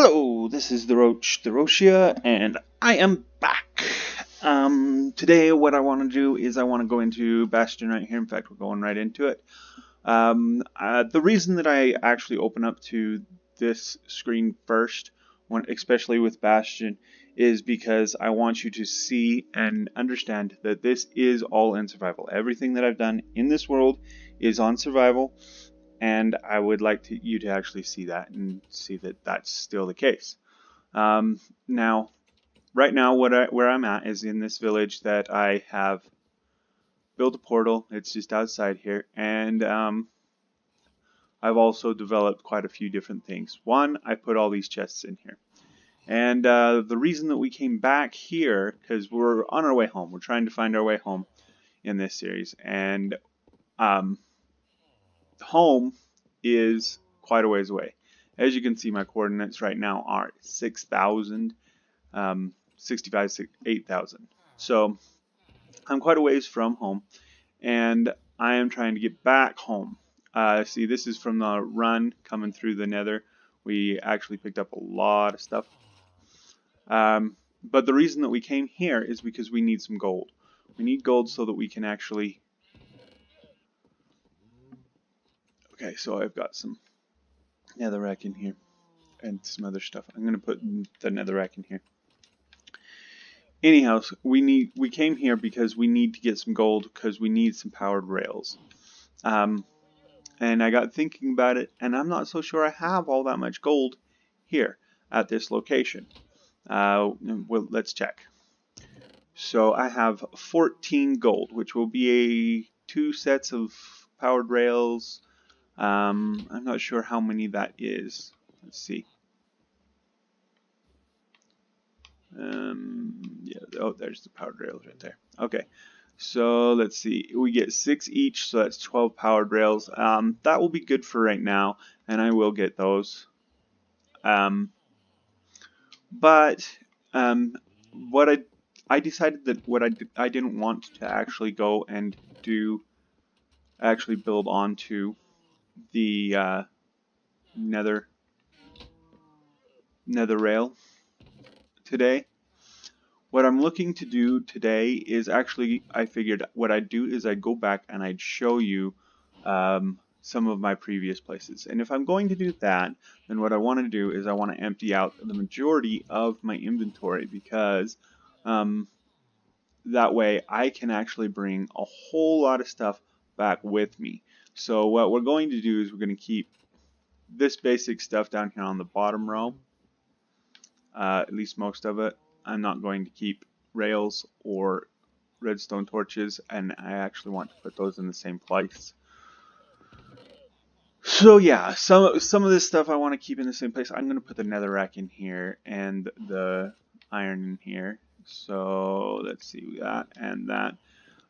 Hello, this is the Roach, the Rochia, and I am back. Today what I want to do is I want to go into Bastion right here. In fact, we're going right into it. The reason that I actually open up to this screen first, especially with Bastion, is because I want you to see and understand that this is all in survival. Everything that I've done in this world is on survival. And I would like you to actually see that and see that that's still the case. Now, right now, where I'm at is in this village that I have built a portal. It's just outside here, and I've also developed quite a few different things. One, I put all these chests in here. And the reason that we came back here, because we're on our way home. We're trying to find our way home in this series. And home is quite a ways away. As you can see, my coordinates right now are 6,000, 65, 8,000. So I'm quite a ways from home, and I am trying to get back home. See, this is from the run coming through the nether. We actually picked up a lot of stuff. But the reason that we came here is because we need some gold. We need gold so that we can actually... Okay, so I've got some netherrack in here and some other stuff. I'm going to put the netherrack in here. Anyhow, we came here because we need to get some gold because we need some powered rails. And I got thinking about it, and I'm not so sure I have all that much gold here at this location. Well, let's check. So I have 14 gold, which will be 2 sets of powered rails. I'm not sure how many that is. Let's see. Yeah. Oh, there's the powered rails right there. Okay. So let's see. We get 6 each, so that's 12 powered rails. That will be good for right now, and I will get those. But what I decided that what I didn't want to actually go and actually build onto the nether rail today. What I'm looking to do today is actually, I figured what I'd do is I'd go back and I'd show you some of my previous places. And if I'm going to do that, then what I want to do is I want to empty out the majority of my inventory, because that way I can actually bring a whole lot of stuff back with me. So what we're going to do is we're going to keep this basic stuff down here on the bottom row, at least most of it. I'm not going to keep rails or redstone torches, and I actually want to put those in the same place. So yeah, some of this stuff I want to keep in the same place. I'm going to put the netherrack in here and the iron in here. So let's see, that and that.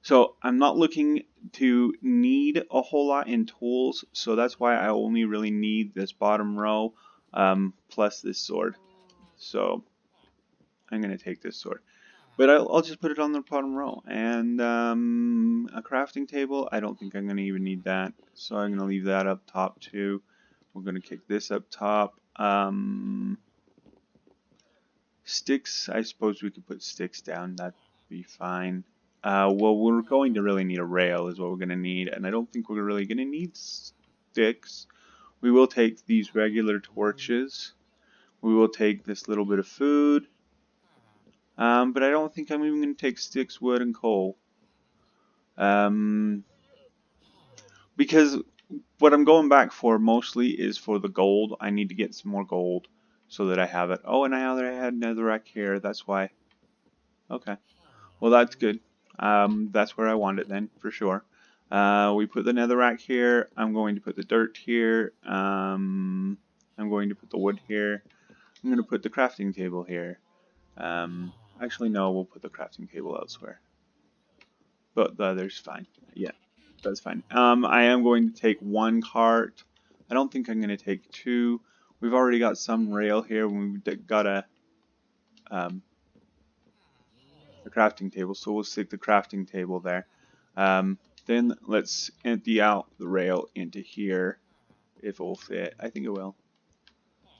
So I'm not looking to need a whole lot in tools, so that's why I only really need this bottom row plus this sword. So I'm going to take this sword. But I'll just put it on the bottom row. And a crafting table, I don't think I'm going to even need that. So I'm going to leave that up top too. We're going to kick this up top. Sticks, I suppose we could put sticks down. That'd be fine. Well, we're going to really need a rail is what we're going to need. And I don't think we're really going to need sticks. We will take these regular torches. We will take this little bit of food. But I don't think I'm even going to take sticks, wood, and coal. Because what I'm going back for mostly is for the gold. I need to get some more gold so that I have it. Oh, and I had netherrack here. That's why. Okay. Well, that's good. That's where I want it then, for sure. We put the netherrack here. I'm going to put the dirt here. I'm going to put the wood here. I'm going to put the crafting table here. Actually, no, we'll put the crafting table elsewhere. But the other's fine. Yeah, that's fine. I am going to take 1 cart. I don't think I'm going to take 2. We've already got some rail here. We've got a crafting table, so we'll stick the crafting table there. Then let's empty out the rail into here, if it will fit. I think it will.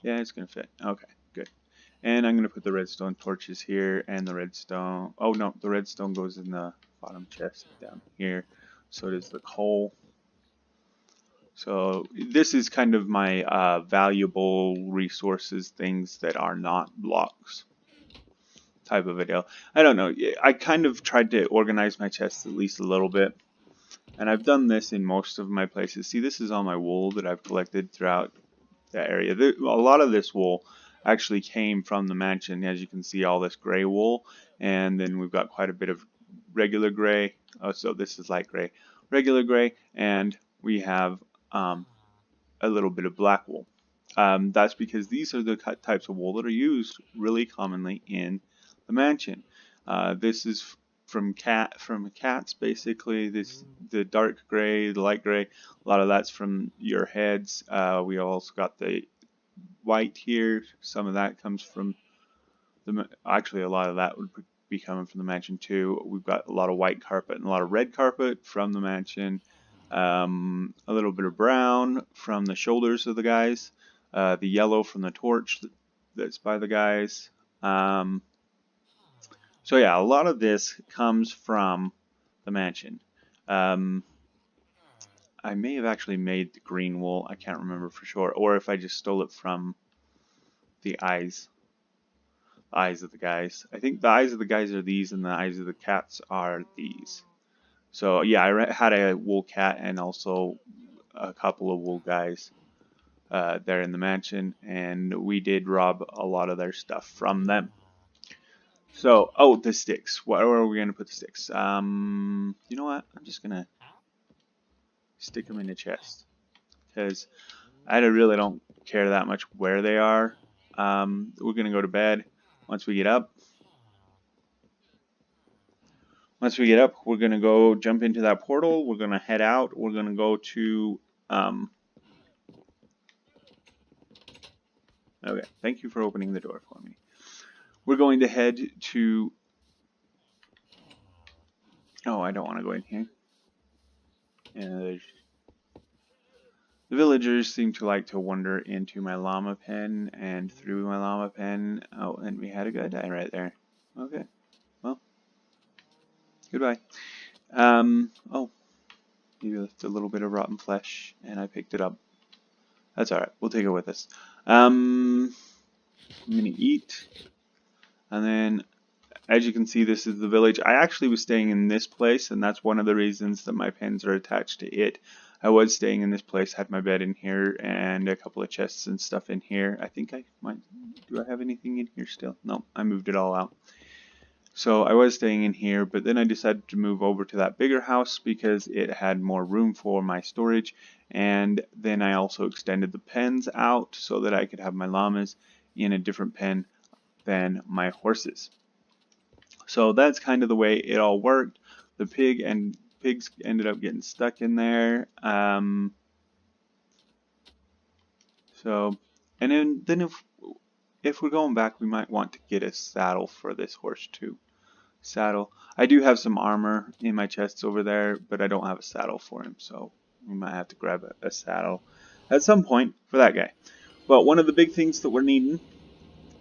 Yeah, it's going to fit. Okay. good. And I'm going to put the redstone torches here, and the redstone, oh no, the redstone goes in the bottom chest down here. So does the coal. So this is kind of my valuable resources, things that are not blocks type of a deal. I don't know, I kind of tried to organize my chests at least a little bit. And I've done this in most of my places. See, this is all my wool that I've collected throughout that area. A lot of this wool actually came from the mansion. As you can see, all this gray wool. And then we've got quite a bit of regular gray. Oh, so this is light gray. Regular gray. And we have a little bit of black wool. That's because these are the types of wool that are used really commonly in the mansion. This is from cats, basically. The dark gray, the light gray, a lot of that's from your heads. We also got the white here. Some of that comes from actually a lot of that would be coming from the mansion too. We've got a lot of white carpet and a lot of red carpet from the mansion. A little bit of brown from the shoulders of the guys. The yellow from the torch that's by the guys. So yeah, a lot of this comes from the mansion. I may have actually made the green wool. I can't remember for sure. Or if I just stole it from the eyes of the guys. I think the eyes of the guys are these and the eyes of the cats are these. So yeah, I had a wool cat and also a couple of wool guys there in the mansion. And we did rob a lot of their stuff from them. So, oh, the sticks. Where are we going to put the sticks? You know what? I'm just going to stick them in the chest. Because I really don't care that much where they are. We're going to go to bed once we get up. Once we get up, we're going to go jump into that portal. We're going to head out. We're going to go to... okay, thank you for opening the door for me. We're going to head to... oh, I don't want to go in here. The villagers seem to like to wander into my llama pen and through my llama pen. Oh, and we had a guy die right there. Okay, well, goodbye. Oh, you left a little bit of rotten flesh, and I picked it up. That's alright, we'll take it with us. I'm gonna eat. And then, as you can see, this is the village. I actually was staying in this place, and that's one of the reasons that my pens are attached to it. I was staying in this place, had my bed in here, and a couple of chests and stuff in here. I think I might... do I have anything in here still? No, I moved it all out. So I was staying in here, but then I decided to move over to that bigger house because it had more room for my storage. And then I also extended the pens out so that I could have my llamas in a different pen than my horses. So that's kind of the way it all worked. The pigs ended up getting stuck in there. So, and then if we're going back, we might want to get a saddle for this horse too. Saddle. I do have some armor in my chests over there, but I don't have a saddle for him, so we might have to grab a saddle at some point for that guy. But one of the big things that we're needing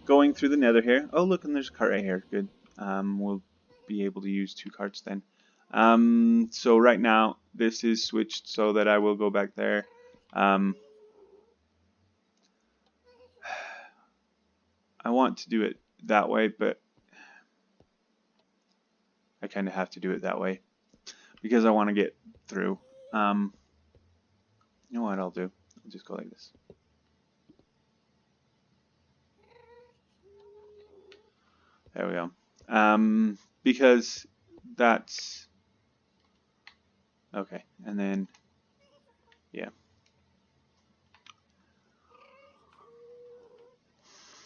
going through the nether here. Oh, look, and there's a cart right here. Good. We'll be able to use 2 carts then. So right now, this is switched so that I will go back there. I want to do it that way, but I kind of have to do it that way because I want to get through. You know what I'll do? I'll just go like this. There we go. Because that's okay. And then, yeah.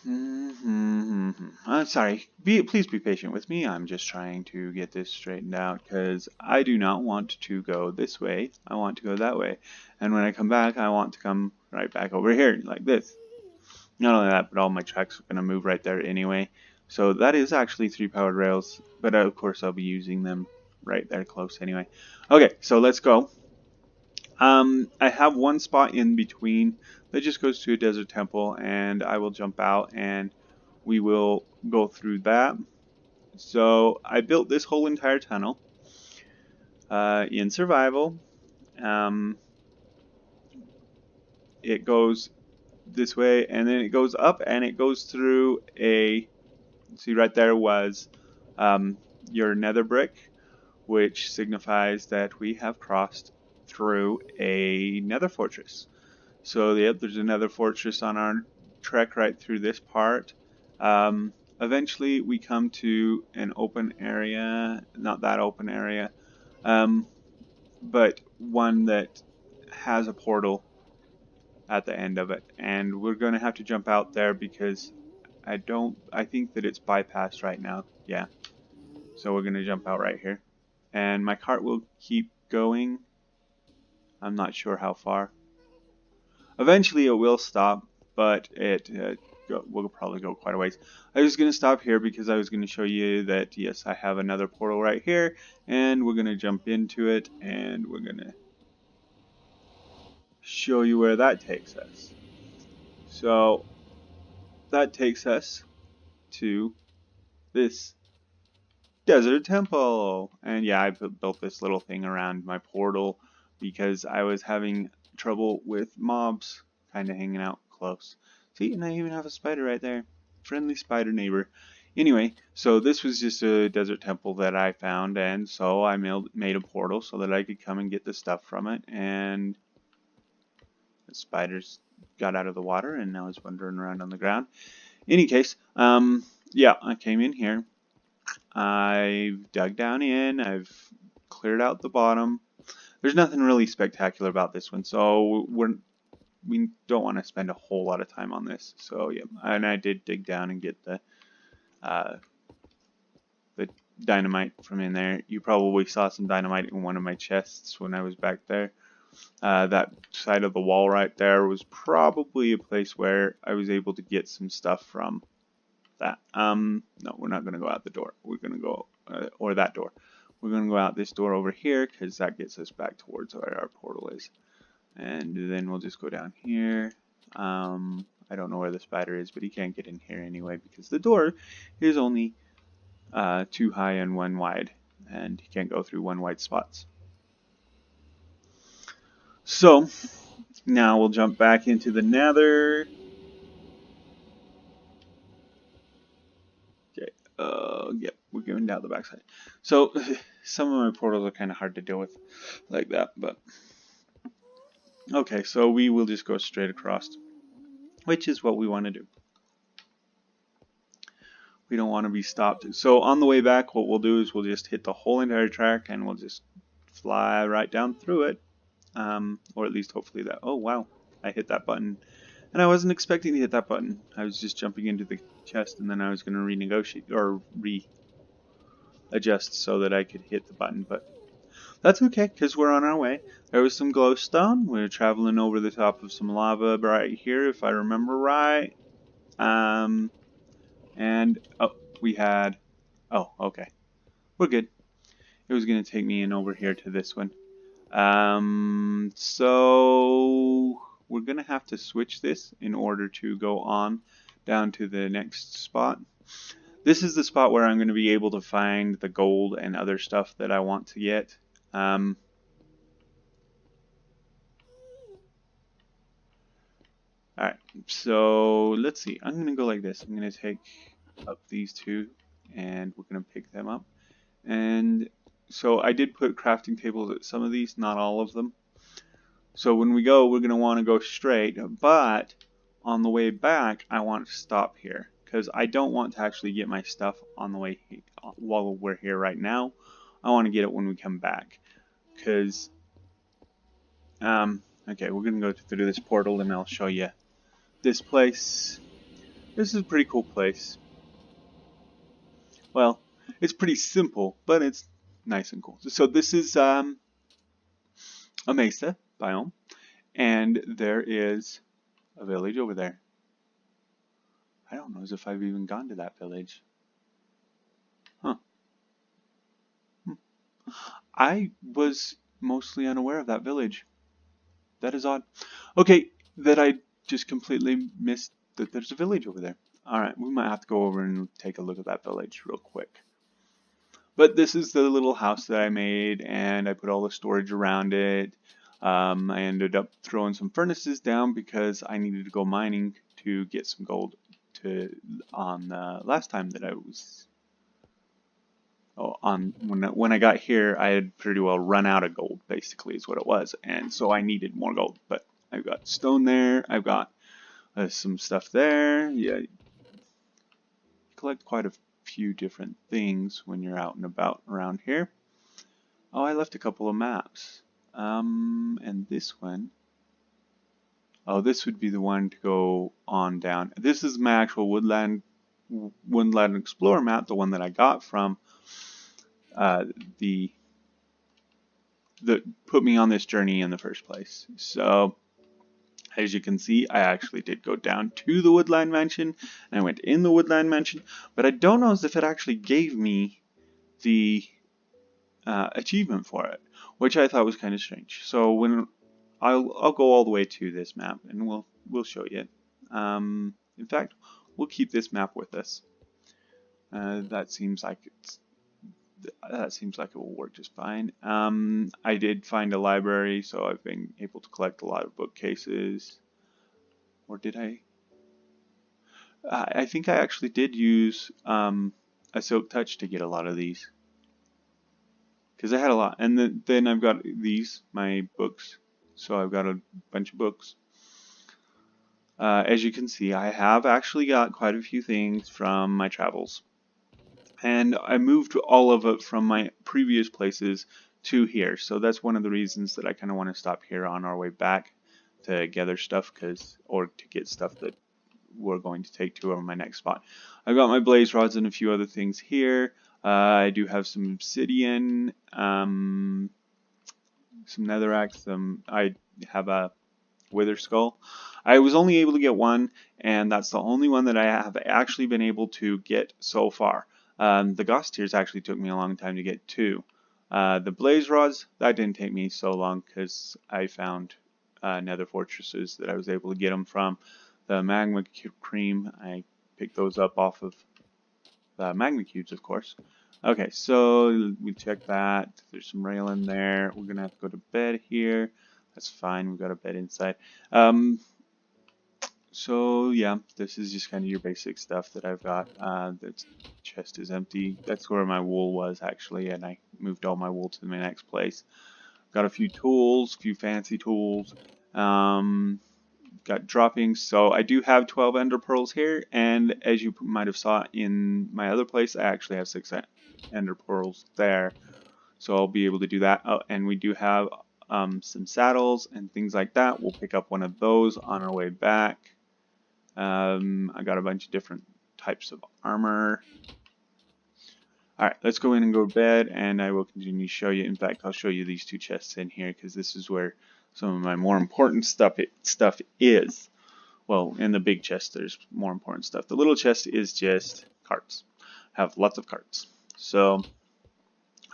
I'm sorry. Please be patient with me. I'm just trying to get this straightened out because I do not want to go this way. I want to go that way. And when I come back, I want to come right back over here like this. Not only that, but all my tracks are going to move right there anyway. So that is actually 3 powered rails, but of course I'll be using them right there close anyway. Okay, so let's go. I have one spot in between that just goes to a desert temple, and I will jump out and we will go through that. So I built this whole entire tunnel in survival. Um, it goes this way, and then it goes up, and it goes through a. See, right there was your nether brick, which signifies that we have crossed through a nether fortress. So yep, there's another fortress on our trek right through this part. Eventually we come to an open area, not that open area, but one that has a portal at the end of it. And we're going to have to jump out there because I think that it's bypassed right now. Yeah. So we're going to jump out right here. And my cart will keep going. I'm not sure how far. Eventually it will stop, but it will probably go quite a ways. I was going to stop here because I was going to show you that, yes, I have another portal right here, and we're going to jump into it, and we're going to show you where that takes us. So that takes us to this desert temple. And yeah, I built this little thing around my portal because I was having trouble with mobs kind of hanging out close. See, and I even have a spider right there. Friendly spider neighbor. Anyway, so this was just a desert temple that I found, and so I made a portal so that I could come and get the stuff from it, and the spiders got out of the water, and now it's wandering around on the ground. In any case, yeah, I came in here. I've dug down in, I've cleared out the bottom. There's nothing really spectacular about this one, so we don't want to spend a whole lot of time on this. So yeah, and I did dig down and get the dynamite from in there. You probably saw some dynamite in one of my chests when I was back there. That side of the wall right there was probably a place where I was able to get some stuff from that. No, we're not going to go out the door. We're going to go, or that door. We're going to go out this door over here because that gets us back towards where our portal is. And then we'll just go down here. I don't know where the spider is, but he can't get in here anyway because the door is only 2 high and 1 wide, and he can't go through 1 wide spots. So now we'll jump back into the nether. Okay, yep, we're going down the backside. So some of my portals are kind of hard to deal with like that, but okay, so we will just go straight across, which is what we want to do. We don't want to be stopped. So on the way back, what we'll do is we'll just hit the whole entire track and we'll just fly right down through it. Or at least hopefully that. Oh wow, I hit that button. And I wasn't expecting to hit that button. I was just jumping into the chest and then I was going to renegotiate or readjust so that I could hit the button. But that's okay because we're on our way. There was some glowstone. We were traveling over the top of some lava right here if I remember right. And oh, we had, oh, okay, we're good. It was going to take me in over here to this one. So we're going to have to switch this in order to go on down to the next spot. This is the spot where I'm going to be able to find the gold and other stuff that I want to get. Alright, so let's see. I'm going to go like this. I'm going to take up these two and we're going to pick them up. And so I did put crafting tables at some of these, not all of them. So when we go, we're going to want to go straight, but on the way back, I want to stop here because I don't want to actually get my stuff on the way while we're here right now. I want to get it when we come back because, okay, we're going to go through this portal and I'll show you this place. This is a pretty cool place. Well, it's pretty simple, but it's nice and cool. So this is a mesa biome, and there is a village over there. I don't know as if I've even gone to that village. Huh. I was mostly unaware of that village. That is odd. Okay, that I just completely missed that there's a village over there. Alright, we might have to go over and take a look at that village real quick. But this is the little house that I made, and I put all the storage around it. I ended up throwing some furnaces down because I needed to go mining to get some gold on the last time that I was when I got here. I had pretty well run out of gold, basically is what it was, and so I needed more gold. But I've got stone there, I've got some stuff there. Yeah, you collect quite a few different things when you're out and about around here. Oh, I left a couple of maps. And this one. Oh, this would be the one to go on down. This is my actual Woodland Explorer map, the one that I got from that put me on this journey in the first place. So, as you can see, I actually did go down to the Woodland Mansion, and I went in the Woodland Mansion, but I don't know as if it actually gave me the achievement for it, which I thought was kind of strange. So when I'll go all the way to this map, and we'll show you it. In fact, we'll keep this map with us. That seems like it will work just fine. I did find a library, so I've been able to collect a lot of bookcases. Or did I? I think I actually did use a Silk Touch to get a lot of these, because I had a lot. And then I've got these, my books. So I've got a bunch of books. As you can see, I have actually got quite a few things from my travels. And I moved all of it from my previous places to here. So that's one of the reasons that I kind of want to stop here on our way back to gather stuff, or to get stuff that we're going to take to my next spot. I've got my blaze rods and a few other things here. I do have some obsidian, some netherrack, I have a wither skull. I was only able to get one, and that's the only one that I have actually been able to get so far. The ghost tears actually took me a long time to get two. The blaze rods, that didn't take me so long because I found nether fortresses that I was able to get them from. The magma cream, I picked those up off of the magma cubes, of course. Okay, so we check that. There's some rail in there. We're gonna have to go to bed here. That's fine. We've got a bed inside. So yeah, this is just kind of your basic stuff that I've got. The chest is empty. That's where my wool was actually, and I moved all my wool to my next place. Got a few tools, a few fancy tools. Got droppings. So I do have 12 ender pearls here, and as you might have saw in my other place, I actually have 6 ender pearls there. So I'll be able to do that. Oh, and we do have some saddles and things like that. We'll pick up one of those on our way back. I got a bunch of different types of armor. Alright, let's go in and go to bed, and I will continue to show you. In fact, I'll show you these two chests in here, because this is where some of my more important stuff is. Well, in the big chest, there's more important stuff. The little chest is just carts. I have lots of carts. So,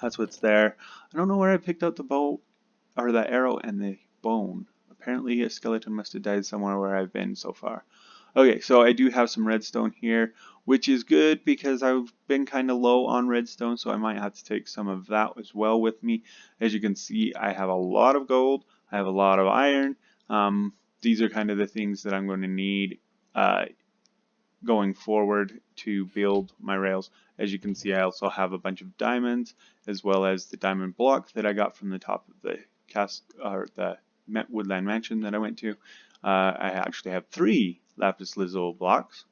that's what's there. I don't know where I picked out the bow, or the arrow and the bone. Apparently a skeleton must have died somewhere where I've been so far. Okay, so I do have some redstone here, which is good because I've been kind of low on redstone, so I might have to take some of that as well with me. As you can see, I have a lot of gold, I have a lot of iron. These are kind of the things that I'm going to need going forward to build my rails. As you can see, I also have a bunch of diamonds, as well as the diamond block that I got from the top of the the Woodland Mansion that I went to. I actually have 3 lapis lazuli blocks,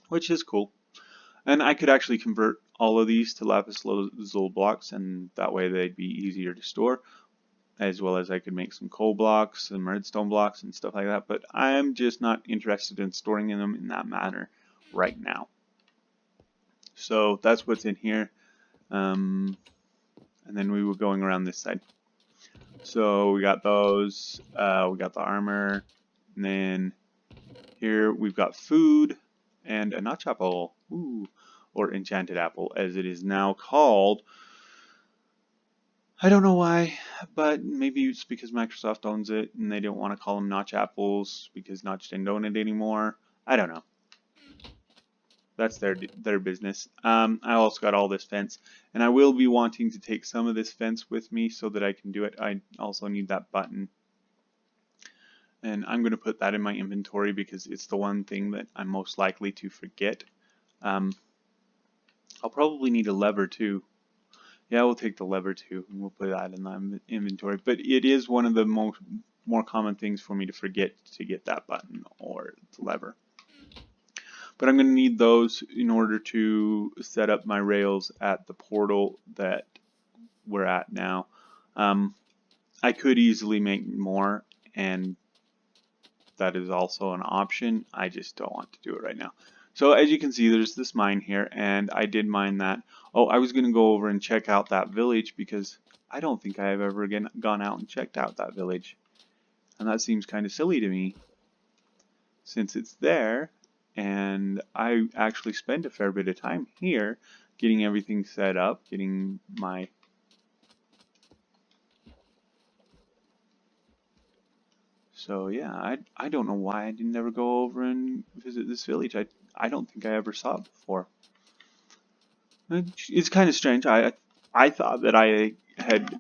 which is cool. And I could actually convert all of these to lapis lazuli blocks, and that way they'd be easier to store, as well as I could make some coal blocks, some redstone blocks, and stuff like that. But I'm just not interested in storing them in that manner right now. So that's what's in here. And then we were going around this side. So we got those, we got the armor, and then here we've got food and a notch apple, ooh, or enchanted apple as it is now called. I don't know why, but maybe it's because Microsoft owns it and they don't want to call them Notch apples because Notch didn't own it anymore. I don't know. That's their business. I also got all this fence, and I will be wanting to take some of this fence with me so that I can do it. I also need that button, and I'm going to put that in my inventory because it's the one thing that I'm most likely to forget. I'll probably need a lever too. Yeah, we'll take the lever too, and we'll put that in the inventory. But it is one of the more common things for me to forget to get that button or the lever. But I'm going to need those in order to set up my rails at the portal that we're at now. I could easily make more, and that is also an option. I just don't want to do it right now. So as you can see, there's this mine here, and I did mine that. Oh, I was going to go over and check out that village because I don't think I have ever again gone out and checked out that village. And that seems kind of silly to me since it's there, and I actually spend a fair bit of time here getting everything set up, getting my So yeah, I don't know why I didn't ever go over and visit this village. I don't think I ever saw it before. It's kind of strange. I thought that I had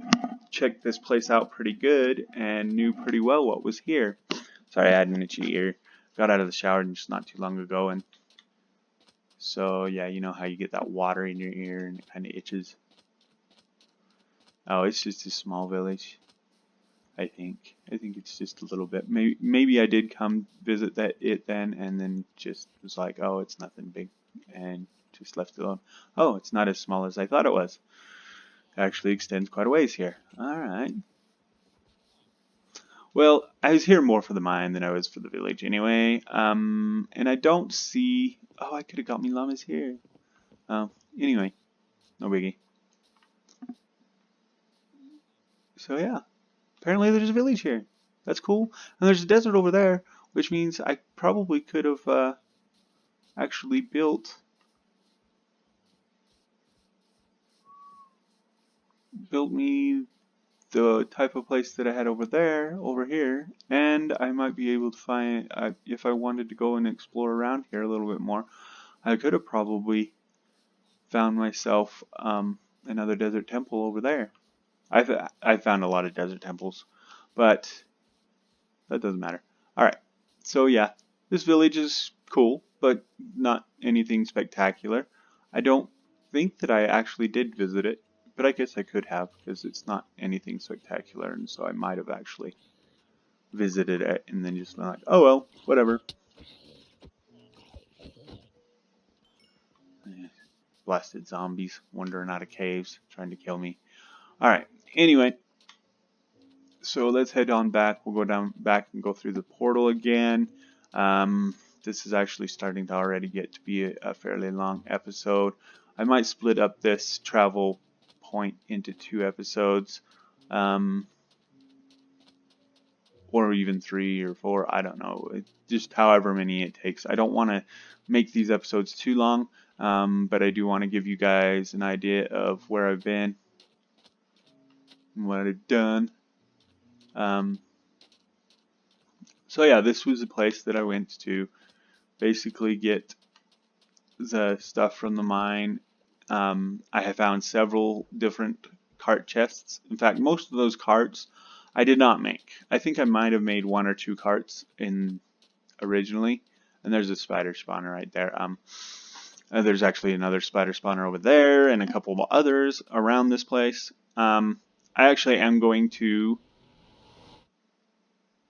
checked this place out pretty good and knew pretty well what was here. Sorry, I had an itchy ear. Got out of the shower just not too long ago, and so yeah, you know how you get that water in your ear and it kind of itches. Oh, it's just a small village. I think it's just a little bit. Maybe I did come visit it then, and then just was like, oh, it's nothing big, and just left it alone. Oh, it's not as small as I thought it was. It actually extends quite a ways here. All right. Well, I was here more for the mine than I was for the village anyway. And I don't see. Oh, I could have got me llamas here. Anyway, no biggie. So yeah. Apparently there's a village here. That's cool. And there's a desert over there, which means I probably could have actually built me the type of place that I had over here, and I might be able to find, if I wanted to go and explore around here a little bit more, I could have probably found myself another desert temple over there. I've found a lot of desert temples, but that doesn't matter. Alright, so yeah, this village is cool, but not anything spectacular. I don't think that I actually did visit it, but I guess I could have, because it's not anything spectacular, and so I might have actually visited it and then just been like, oh well, whatever. Blasted zombies wandering out of caves, trying to kill me. Alright, anyway. So let's head on back. We'll go down back and go through the portal again. This is actually starting to already get to be a fairly long episode. I might split up this travel point into 2 episodes, or even 3 or 4. I don't know. Just however many it takes. I don't want to make these episodes too long, but I do want to give you guys an idea of where I've been and what I've done. So yeah, this was a place that I went to basically get the stuff from the mine. I have found several different cart chests. In fact, most of those carts I did not make. I think I might have made 1 or 2 carts originally. And there's a spider spawner right there. There's actually another spider spawner over there and a couple of others around this place. I actually am going to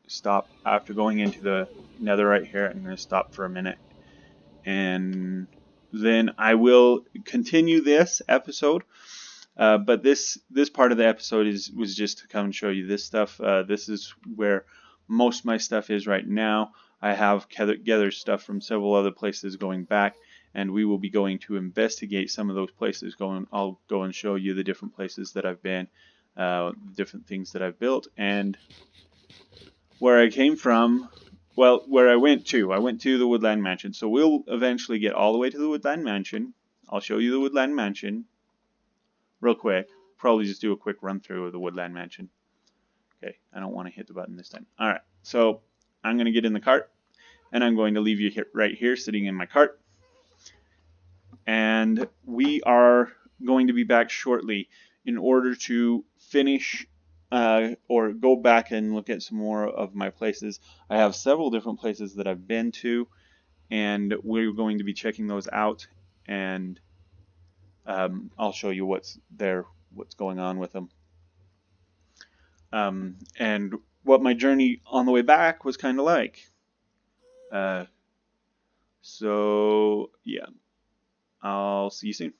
stop after going into the netherite here. I'm going to stop for a minute, and then I will continue this episode. But this part of the episode was just to come and show you this stuff. This is where most of my stuff is right now. I have gathered stuff from several other places going back, and we will be going to investigate some of those places. I'll go and show you the different places that I've been, different things that I've built, and where I came from. Well, where I went to the Woodland Mansion. So we'll eventually get all the way to the Woodland Mansion. I'll show you the Woodland Mansion real quick. probably just do a quick run through of the Woodland Mansion. Okay, I don't want to hit the button this time. Alright, so I'm going to get in the cart, and I'm going to leave you here, right here sitting in my cart. And we are going to be back shortly in order to finish or go back and look at some more of my places. I have several different places that I've been to, and we're going to be checking those out, and I'll show you what's there, what's going on with them. And what my journey on the way back was kind of like. So, yeah, I'll see you soon.